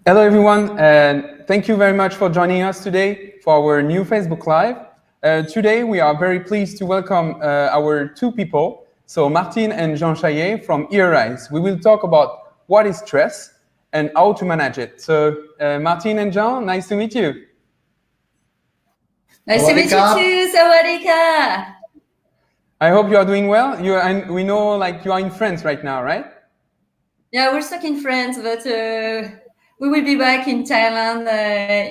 Hello, everyone, and thank you very much for joining us today for our new Facebook Live. Today, we are very pleased to welcome our two people, so Martine and Jean Chaillet from Earise. We will talk about what is stress and how to manage it. So, Martine and Jean, nice to meet you. Nice to meet you too, Sawadika. I hope you are doing well. We know, you are in France right now, right? Yeah, we're stuck in France, but we will be back in Thailand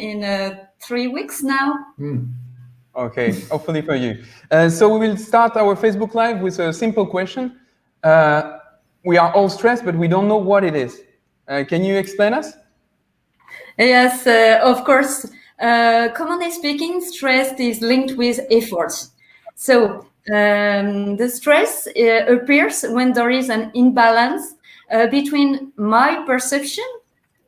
in 3 weeks now. Okay, hopefully for you. So we will start our Facebook Live with a simple question. We are all stressed, but we don't know what it is. Can you explain us? Yes, of course. Commonly speaking, stress is linked with effort. So the stress appears when there is an imbalance between my perception.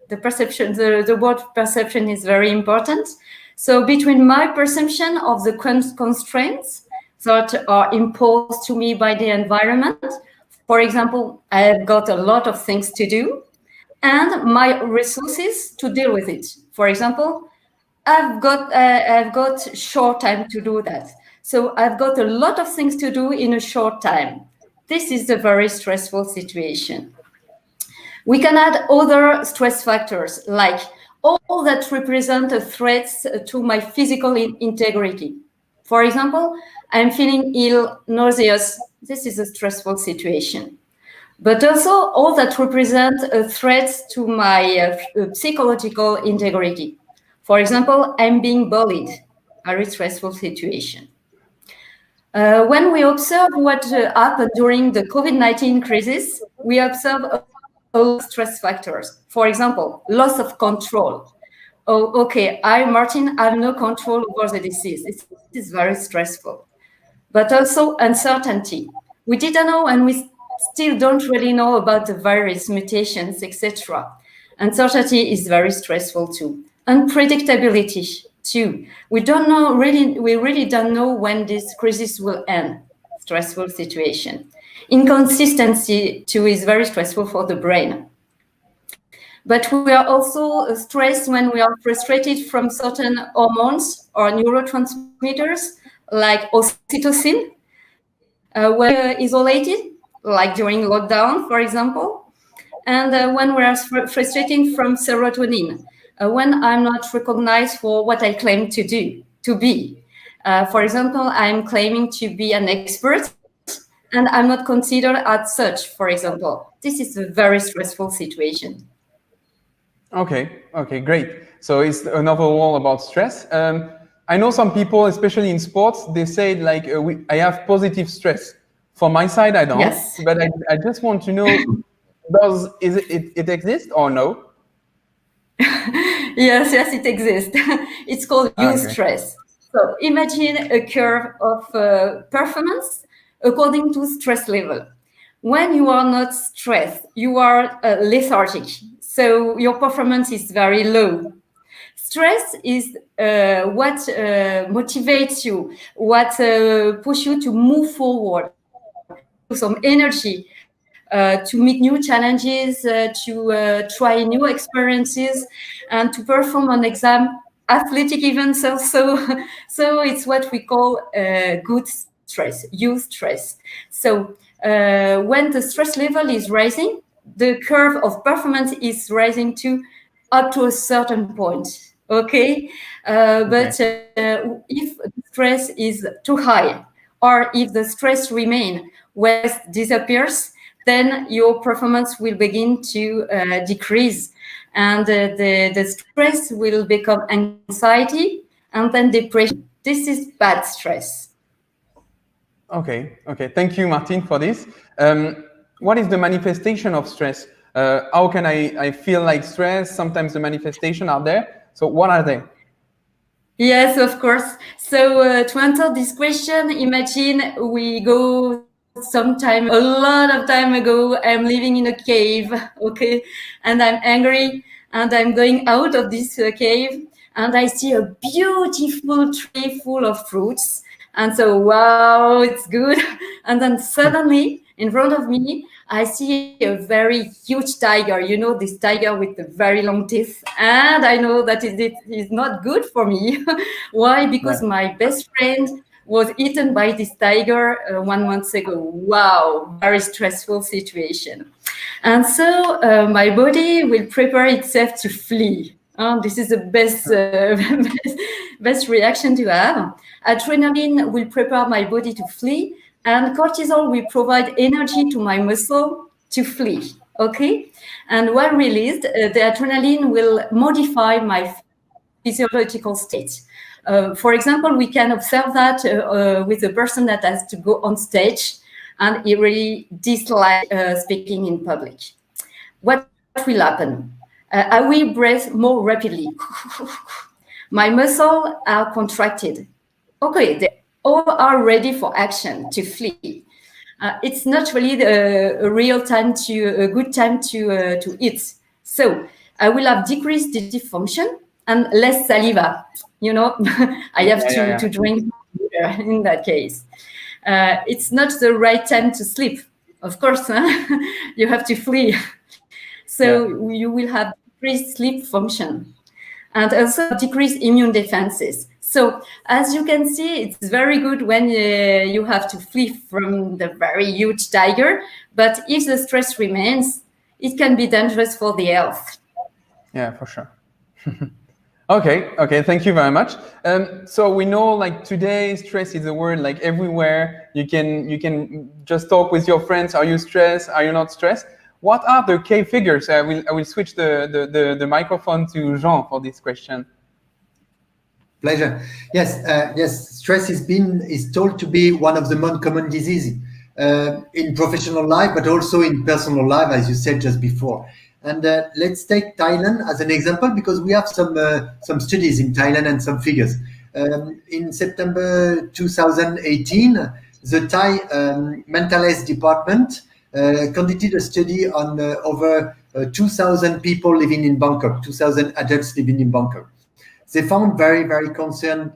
The word perception is very important. So between my perception of the constraints that are imposed to me by the environment, for example, I've got a lot of things to do, and my resources to deal with it. For example, I've got short time to do that. So I've got a lot of things to do in a short time. This is a very stressful situation. We can add other stress factors, like all that represent threats to my physical integrity. For example, I'm feeling ill, nauseous. This is a stressful situation. But also all that represent threats to my psychological integrity. For example, I'm being bullied, a very stressful situation. When we observe what happened during the COVID-19 crisis, we observe all stress factors. For example, loss of control. Oh, okay, Martin, I have no control over the disease. It is very stressful. But also uncertainty. We didn't know, and we still don't really know about the virus, mutations, etc. Uncertainty is very stressful too. Unpredictability too. We really don't know when this crisis will end. Stressful situation. Inconsistency too is very stressful for the brain. But we are also stressed when we are frustrated from certain hormones or neurotransmitters like oxytocin, when we're isolated, like during lockdown, for example, and when we are frustrated from serotonin, when I'm not recognized for what I claim to be. For example, I'm claiming to be an expert, and I'm not considered as such, for example. This is a very stressful situation. Okay, great. So it's another wall about stress. I know some people, especially in sports, they say I have positive stress. For my side, I don't. Yes. But I just want to know, it exist or no? Yes, it exists. It's called eustress. So imagine a curve of performance according to stress level. When you are not stressed, you are lethargic. So your performance is very low. Stress is what motivates you, what pushes you to move forward, some energy, to meet new challenges, to try new experiences, and to perform an exam, athletic events also. So it's what we call good stress, eustress. So when the stress level is rising, the curve of performance is rising to up to a certain point. Okay, but if the stress is too high, or if the stress remains, when it disappears, then your performance will begin to decrease, and the stress will become anxiety and then depression. This is bad stress. Okay. Thank you, Martine, for this. What is the manifestation of stress? How can I feel like stress? Sometimes the manifestations are there. So what are they? Yes, of course. So to answer this question, imagine we go a lot of time ago, I'm living in a cave, okay? And I'm angry, and I'm going out of this cave, and I see a beautiful tree full of fruits. And so, wow, it's good. And then suddenly, in front of me, I see a very huge tiger, you know, this tiger with the very long teeth. And I know that it is not good for me. Why? Because my best friend was eaten by this tiger 1 month ago. Wow, very stressful situation. And so my body will prepare itself to flee. This is the best, best reaction to have. Adrenaline will prepare my body to flee, and cortisol will provide energy to my muscle to flee. Okay, and when released, the adrenaline will modify my physiological state. For example, we can observe that with a person that has to go on stage and he really dislikes speaking in public. What will happen? I will breathe more rapidly. My muscles are contracted. Okay, they all are ready for action to flee. It's not really a good time to eat. So I will have decreased digestive function and less saliva. You know, I have to drink water in that case. It's not the right time to sleep. Of course, you have to flee. So you will have decreased sleep function and also decreased immune defenses. So as you can see, it's very good when you have to flee from the very huge tiger. But if the stress remains, it can be dangerous for the health. Yeah, for sure. Okay, thank you very much. So we know, like, today stress is a word like everywhere. You can just talk with your friends. Are you stressed? Are you not stressed? What are the key figures? I will switch the microphone to Jean for this question. Pleasure. Yes. Stress is told to be one of the most common diseases in professional life, but also in personal life, as you said just before. And let's take Thailand as an example, because we have some studies in Thailand and some figures. In September 2018, the Thai mental health department conducted a study on over 2,000 people living in Bangkok, 2,000 adults living in Bangkok. They found very, very concerned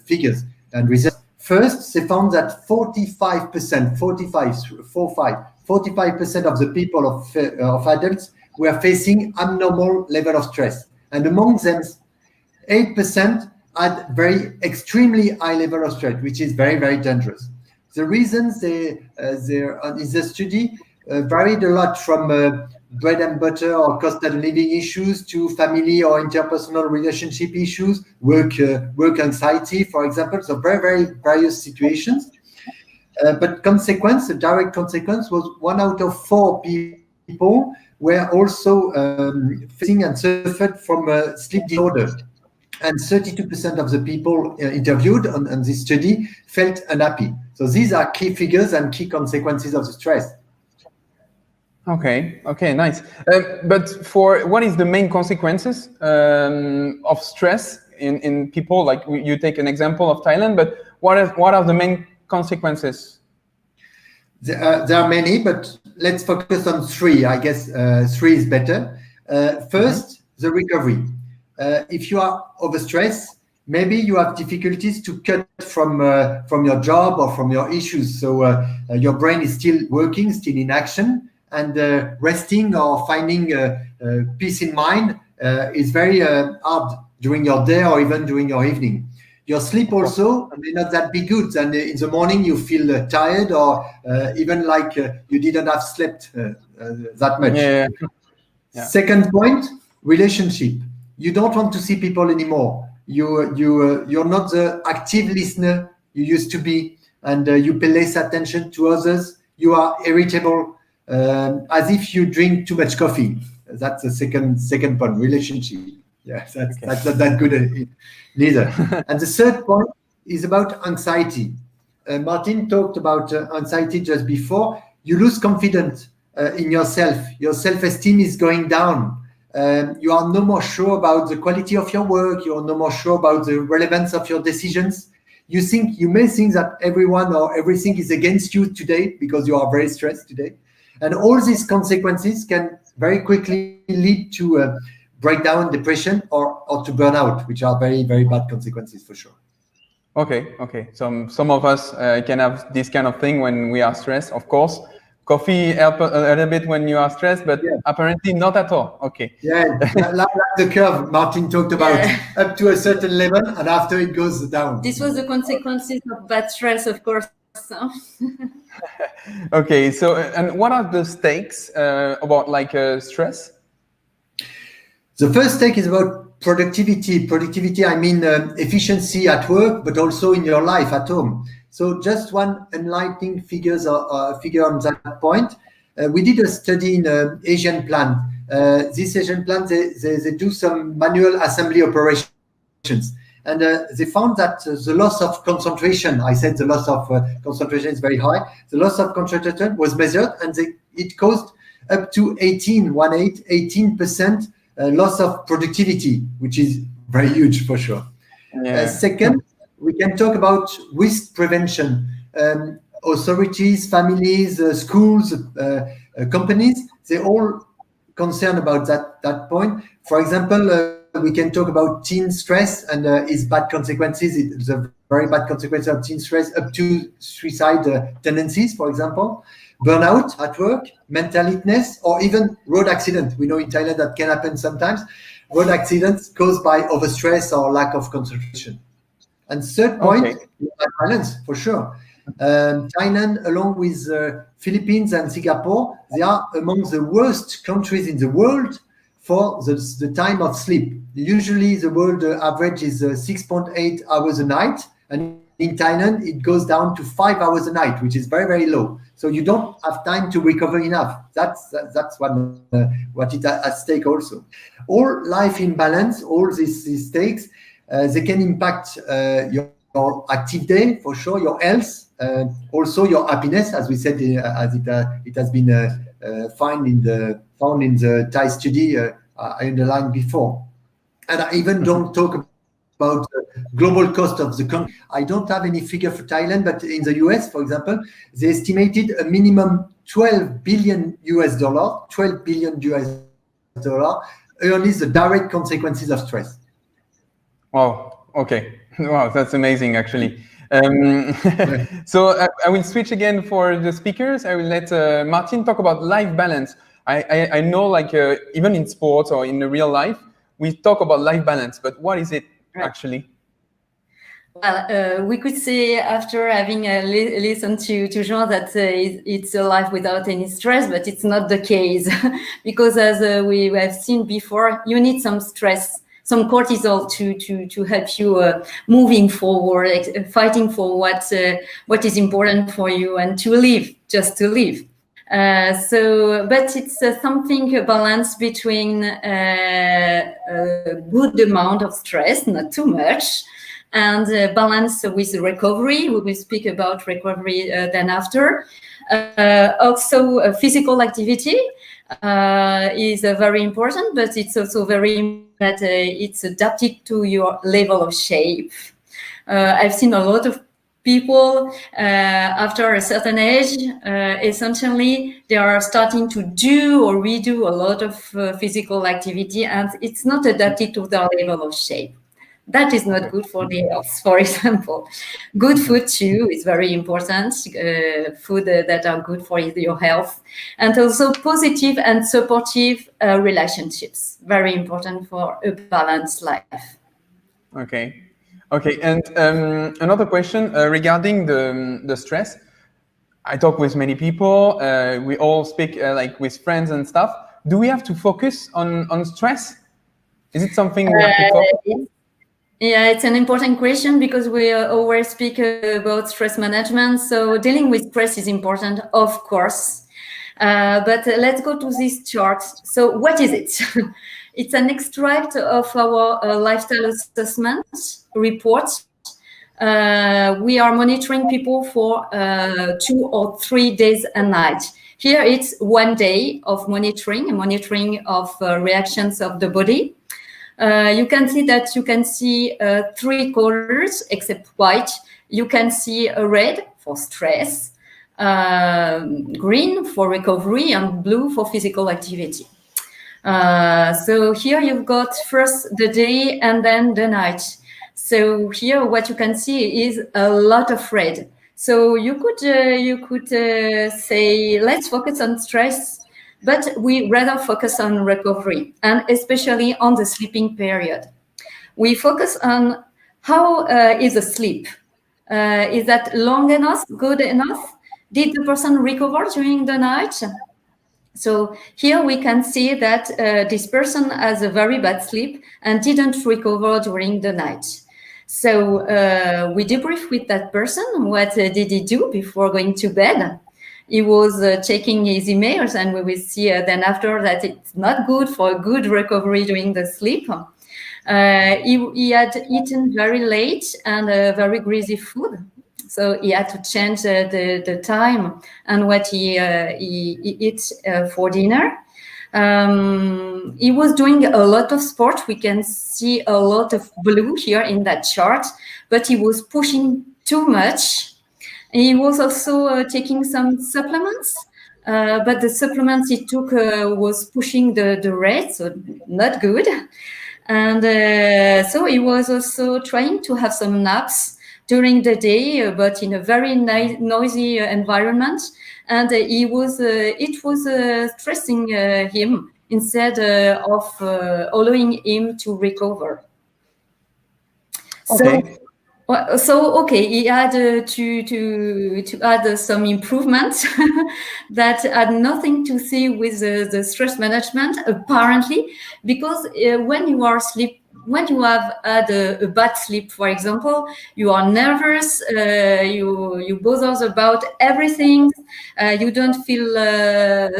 figures and results. First, they found that 45% of the people of adults were facing abnormal level of stress. And among them, 8% had very extremely high level of stress, which is very, very dangerous. The reasons in the study varied a lot from bread and butter or cost of living issues to family or interpersonal relationship issues, work anxiety, for example. So very, very various situations. But the direct consequence was 1 out of 4 people were also facing and suffered from a sleep disorder. And 32% of the people interviewed on this study felt unhappy. So these are key figures and key consequences of the stress. Okay, nice. But for what is the main consequences of stress in people? Like you take an example of Thailand, but what are the main consequences? There are many, but let's focus on 3. I guess 3 is better. First, the recovery. If you are overstressed, maybe you have difficulties to cut from your job or from your issues. So your brain is still working, still in action, and resting or finding peace in mind is very hard during your day or even during your evening. Your sleep also may not that be good, and in the morning you feel tired or even like you didn't have slept that much. Yeah. Second point, relationship. You don't want to see people anymore. You're not the active listener you used to be, and you pay less attention to others. You are irritable, as if you drink too much coffee. That's the second point, relationship. Yeah, that's not that good neither. And the third point is about anxiety. Martine talked about anxiety just before. You lose confidence in yourself. Your self-esteem is going down. You are no more sure about the quality of your work. You are no more sure about the relevance of your decisions. You may think that everyone or everything is against you today because you are very stressed today. And all these consequences can very quickly lead to breakdown, depression, or to burnout, which are very, very bad consequences for sure. Okay. Some of us can have this kind of thing when we are stressed, of course. coffee help a little bit when you are stressed, but Yeah. apparently not at all. Okay. Yeah, like the curve Martin talked about, up to a certain level, and after it goes down. This was the consequences of bad stress, of course. Okay, so and what are the stakes about like stress? The first stake is about productivity. Productivity, I mean efficiency at work, but also in your life at home. So just one enlightening figure on that point. We did a study in Asian plant. This Asian plant, they do some manual assembly operations. And they found that the loss of concentration, I said the loss of concentration is very high. The loss of concentration was measured, and it caused up to 18% loss of productivity, which is very huge for sure. Yeah. Second, we can talk about risk prevention. Authorities, families, schools, companies, they're all concerned about that point. For example, we can talk about teen stress and its bad consequences. The very bad consequences of teen stress, up to suicide tendencies, for example, burnout at work, mental illness, or even road accident. We know in Thailand that can happen sometimes. Road accidents caused by overstress or lack of concentration. And third point, balance for sure. Thailand, along with Philippines and Singapore, they are among the worst countries in the world for the time of sleep. Usually the world average is 6.8 hours a night, and in Thailand it goes down to 5 hours a night, which is very, very low. So you don't have time to recover enough. That's one what is at stake also. All life imbalance, all these stakes, they can impact your active day for sure, your health, also your happiness, as we said, as it has been found in the Thai study I underlined before. And I even don't talk about global cost of the country. I don't have any figure for Thailand, but in the US, for example, they estimated a minimum $12 billion only the direct consequences of stress. Wow. Okay. Wow, that's amazing, actually. So I will switch again for the speakers. I will let Martine talk about life balance. I know, like even in sports or in the real life, we talk about life balance, but what is it actually? Well, we could say after having listened to Jean that it's a life without any stress, but it's not the case because as we have seen before, you need some stress, some cortisol to help you moving forward, fighting for what is important for you and to live, just to live. But it's something, a balance between a good amount of stress, not too much, and balance with recovery. We will speak about recovery then after. Also, physical activity is very important, but it's also very important that it's adapted to your level of shape. I've seen a lot of people after a certain age, essentially, they are starting to do or redo a lot of physical activity, and it's not adapted to their level of shape. That is not good for the health, for example. Good food too is very important, food that are good for your health. And also positive and supportive relationships, very important for a balanced life. Okay. Okay, and another question regarding the stress. I talk with many people. We all speak like with friends and stuff. Do we have to focus on stress? Is it something we have to focus? Yeah, it's an important question because we always speak about stress management. So dealing with stress is important, of course. But let's go to this chart. So what is it? It's an extract of our lifestyle assessment report. We are monitoring people for 2 or 3 days a night. Here it's 1 day of monitoring of reactions of the body. You can see that you can see 3 colors except white. You can see a red for stress, green for recovery, and blue for physical activity. So here you've got first the day and then the night. So here what you can see is a lot of red. So you could say, let's focus on stress, but we rather focus on recovery, and especially on the sleeping period. We focus on how is the sleep. Is that long enough, good enough? Did the person recover during the night? So here we can see that this person has a very bad sleep and didn't recover during the night. So we debrief with that person. What did he do before going to bed? He was checking his emails, and we will see then after that it's not good for a good recovery during the sleep. He had eaten very late and very greasy food. So he had to change the time and what he eats for dinner. He was doing a lot of sport. We can see a lot of blue here in that chart, but he was pushing too much. He was also taking some supplements, but the supplements he took was pushing the red, so not good. And so he was also trying to have some naps during the day, but in a very noisy environment. And it was stressing him instead of allowing him to recover. Okay. So okay, he had to add some improvements that had nothing to see with the stress management, apparently, because when you have had a bad sleep, for example, you are nervous, you bother about everything, you don't feel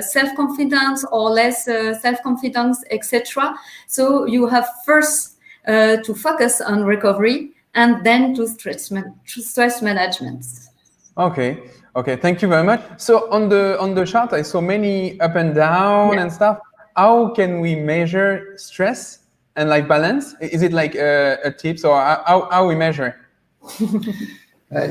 self-confidence or less self-confidence, etc. So you have first to focus on recovery and then to stress management. Okay. Thank you very much. So on the chart, I saw many up and down and stuff. How can we measure stress and like balance? Is it like a tips, or how we measure?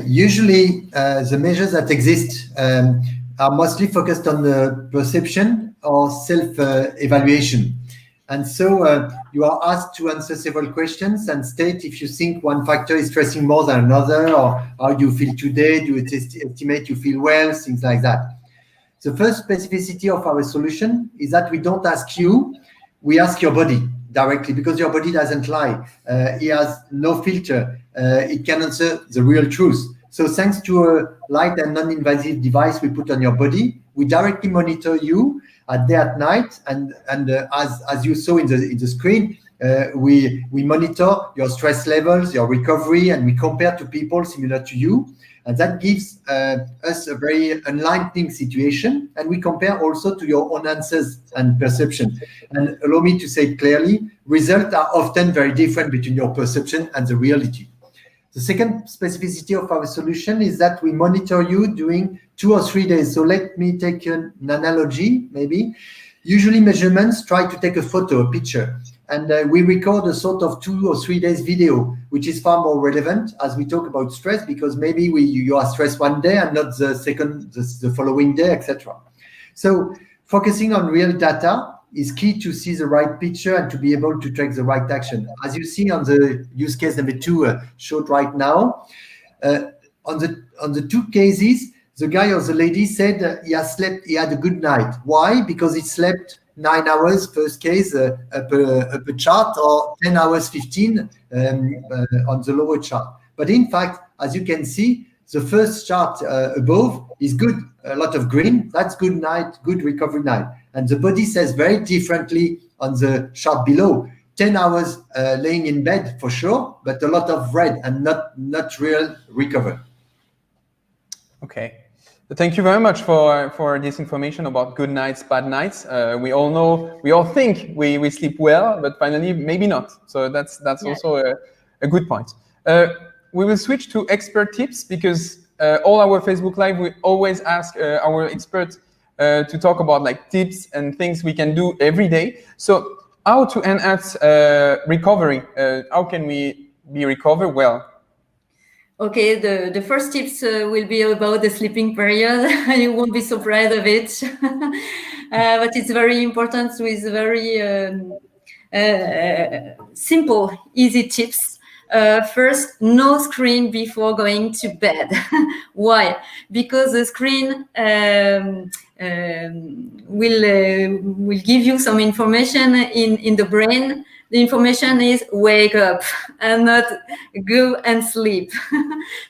Usually, the measures that exist are mostly focused on the perception or self-evaluation. And so you are asked to answer several questions and state if you think one factor is stressing more than another, or how do you feel today, do you estimate you feel well, things like that. The first specificity of our solution is that we don't ask you, we ask your body directly, because your body doesn't lie. It has no filter. It can answer the real truth. So thanks to a light and non-invasive device we put on your body, we directly monitor you at day, at night, and as you saw in the screen, we monitor your stress levels, your recovery, and we compare to people similar to you, and that gives us a very enlightening situation. And we compare also to your own answers and perception. And allow me to say it clearly, results are often very different between your perception and the reality. The second specificity of our solution is that we monitor you during 2 or 3 days. So let me take an analogy, maybe. Usually measurements try to take a photo, a picture, and we record a sort of 2 or 3 days video, which is far more relevant as we talk about stress, because maybe you are stressed one day and not the following day, etc. So focusing on real data is key to see the right picture and to be able to take the right action. As you see on the use case number 2 showed right now, on the 2 cases, the guy or the lady said he had a good night. Why? Because he slept 9 hours, first case, up a chart, or 10 hours 15 on the lower chart. But in fact, as you can see, the first chart above is good, a lot of green, that's good night, good recovery night. And the body says very differently on the chart below. 10 hours laying in bed for sure, but a lot of red and not real recovery. Okay. Thank you very much for this information about good nights, bad nights. We all think we sleep well, but finally maybe not. So that's also a good point. We will switch to expert tips, because all our Facebook Live, we always ask our experts to talk about like tips and things we can do every day. So how to enhance recovery? How can we recover well? Okay, the first tips will be about the sleeping period. You won't be surprised of it, but it's very important with very simple, easy tips. First, no screen before going to bed. Why? Because the screen will give you some information in the brain. The information is wake up and not go and sleep.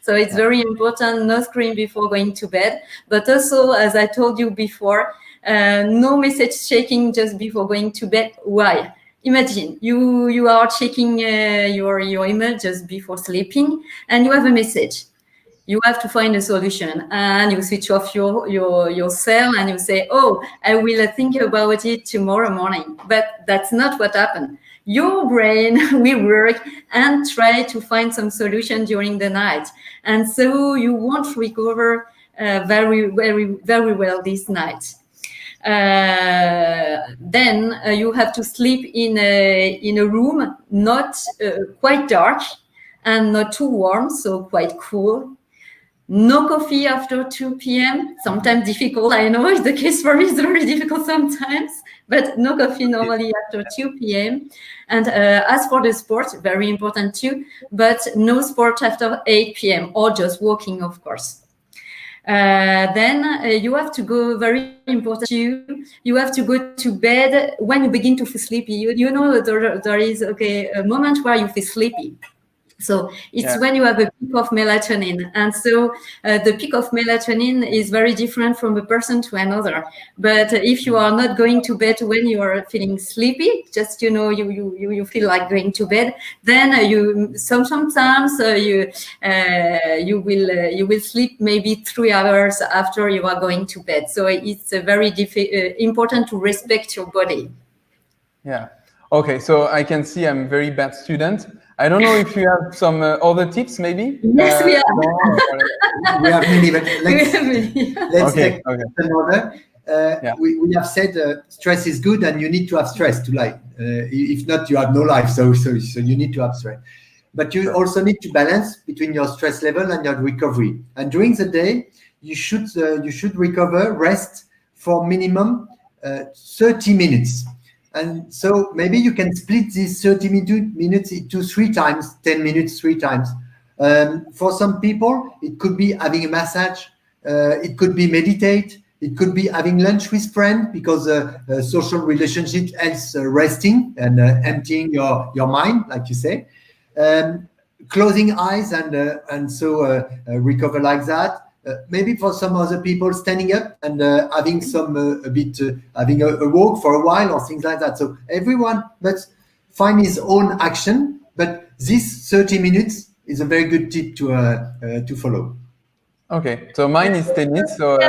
So it's very important, no screen before going to bed. But also, as I told you before, no message checking just before going to bed. Why? Imagine you are checking your email just before sleeping and you have a message. You have to find a solution and you switch off your cell and you say, oh, I will think about it tomorrow morning. But that's not what happened. Your brain will work and try to find some solution during the night. And so you won't recover very well this night. Then you have to sleep in a room not quite dark and not too warm, so quite cool. No coffee after 2 p.m. Sometimes difficult, I know it's the case for me, it's very difficult sometimes, but no coffee normally after 2 p.m. And as for the sport, very important too, but no sport after 8 p.m. or just walking, of course. Then you have to go, very important too, you have to go to bed when you begin to feel sleepy. You know there is a moment where you feel sleepy. So it's when you have a peak of melatonin. And so the peak of melatonin is very different from a person to another. But if you are not going to bed when you are feeling sleepy, just, you know, you feel like going to bed, then sometimes you will sleep maybe 3 hours after you are going to bed. So it's very important to respect your body. Yeah. Okay, so I can see I'm a very bad student. I don't know if you have some other tips, maybe? Yes, we have. We have many, but let's take another. We have said stress is good and you need to have stress to life. If not, you have no life. So you need to have stress. But you also need to balance between your stress level and your recovery. And during the day, you should rest for minimum 30 minutes. And so maybe you can split these 30 minutes into 3 times, 10 minutes, 3 times. For some people, it could be having a massage. It could be meditate. It could be having lunch with friends, because social relationship helps resting and emptying your mind, like you say. Closing eyes and so recover like that. Maybe for some other people, standing up and having some having a walk for a while or things like that. So everyone must find his own action, but this 30 minutes is a very good tip to follow. Okay, so mine is tennis. So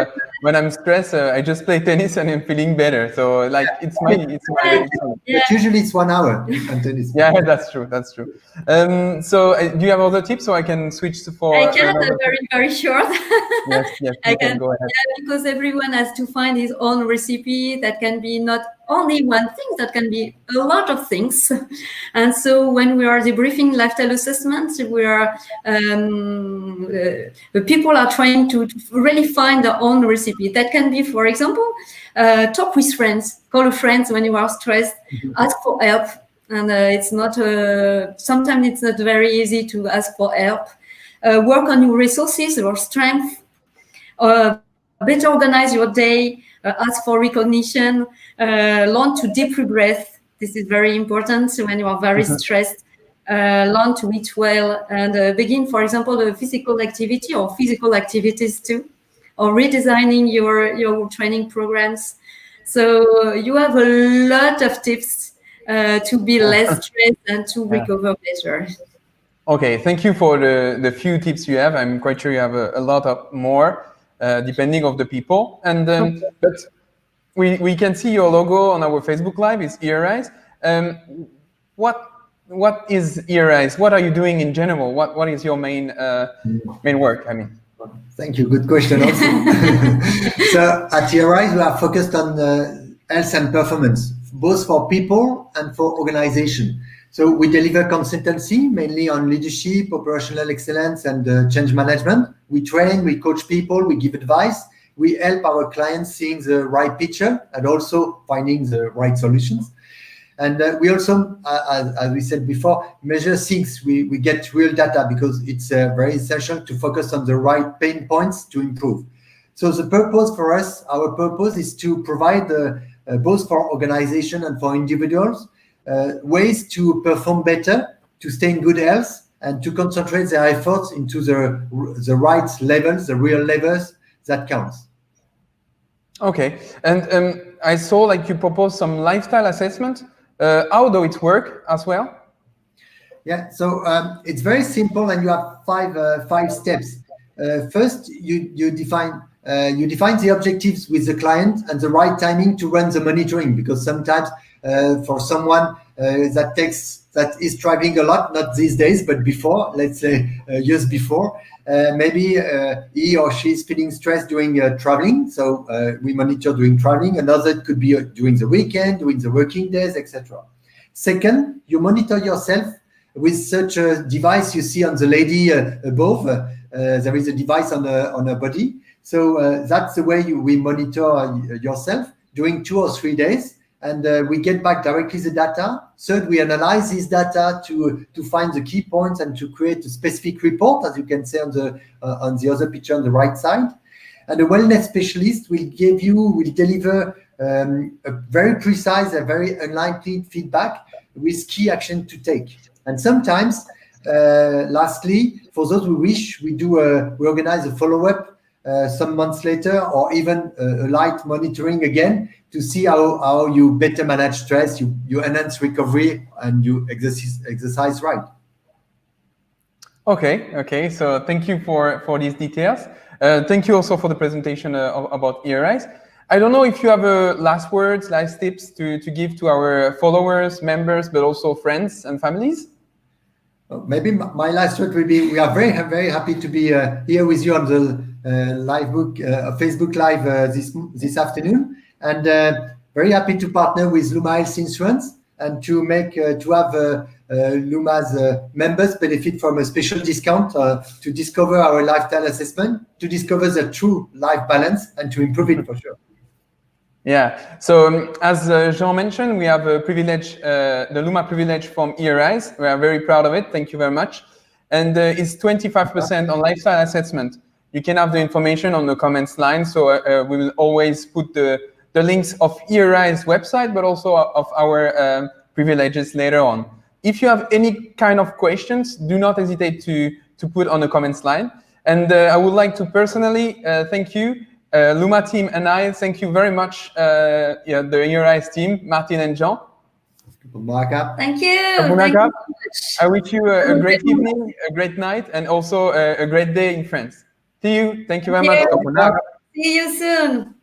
when I'm stressed, I just play tennis and I'm feeling better. So like it's my. But usually it's 1 hour on tennis. Yeah, that's true. That's true. So do you have other tips so I can switch to for? I can, very short. Yes, I can go ahead. Yeah, because everyone has to find his own recipe. That can be not only one thing, that can be a lot of things. And so when we are debriefing lifestyle assessments, we are the people are trying to really find their own recipe. That can be, for example, talk with friends, call friends when you are stressed, ask for help. And it's not sometimes it's not very easy to ask for help. Work on your resources, your strength. Better organize your day, ask for recognition, learn to deep breath. This is very important when you are very stressed. Learn to eat well and begin, for example, a physical activity or physical activities too, or redesigning your training programs. So you have a lot of tips to be less stressed and to recover better. Okay, thank you for the few tips you have. I'm quite sure you have a lot of more. Depending of the people, and but we can see your logo on our Facebook Live. It's Earise. What is Earise? What are you doing in general? What is your main work? I mean, thank you. Good question. Also, so at Earise we are focused on health and performance, both for people and for organization. So we deliver consultancy mainly on leadership, operational excellence, and change management. We train, we coach people, we give advice. We help our clients seeing the right picture and also finding the right solutions. And we also, as we said before, measure things. We get real data because it's very essential to focus on the right pain points to improve. So the purpose for us, our purpose is to provide both for organization and for individuals, ways to perform better, to stay in good health, and to concentrate their efforts into the right levels, the real levels that counts. Okay, and I saw like you proposed some lifestyle assessment. How do it work as well? Yeah, so it's very simple, and you have five steps. First, you define the objectives with the client and the right timing to run the monitoring, because sometimes for someone that is traveling a lot, not these days, but before, let's say years before, maybe he or she is feeling stressed during traveling. So we monitor during traveling. Another could be during the weekend, during the working days, etc. Second, you monitor yourself with such a device you see on the lady above. There is a device on her body. So that's the way we monitor yourself during 2 or 3 days. And we get back directly the data. Third, we analyze this data to find the key points and to create a specific report, as you can see on the other picture on the right side. And a wellness specialist will deliver a very precise, a very unlikely feedback with key action to take. And sometimes, lastly, for those who wish, we organize a follow-up some months later, or even a light monitoring again, to see how you better manage stress, you enhance recovery, and you exercise right. Okay. So thank you for these details. Thank you also for the presentation about Earise. I don't know if you have last words, last tips to give to our followers, members, but also friends and families. Maybe my last word will be: we are very, very happy to be here with you on the Facebook Live this afternoon, and very happy to partner with Luma Health Insurance and to have Luma's members benefit from a special discount to discover our lifestyle assessment, to discover the true life balance, and to improve it for sure. Yeah. So as Jean mentioned, we have a privilege, the Luma privilege from Earise. We are very proud of it. Thank you very much. And it's 25% on lifestyle assessment. You can have the information on the comments line. So we will always put the links of Earise website, but also of our privileges later on. If you have any kind of questions, do not hesitate to put on the comments line. And I would like to personally thank you, Luma team and I. Thank you very much, the Earise team, Martine and Jean. Thank you. Thank you. I wish you a great evening, a great night, and also a great day in France. See you. Thank you very much. See you soon.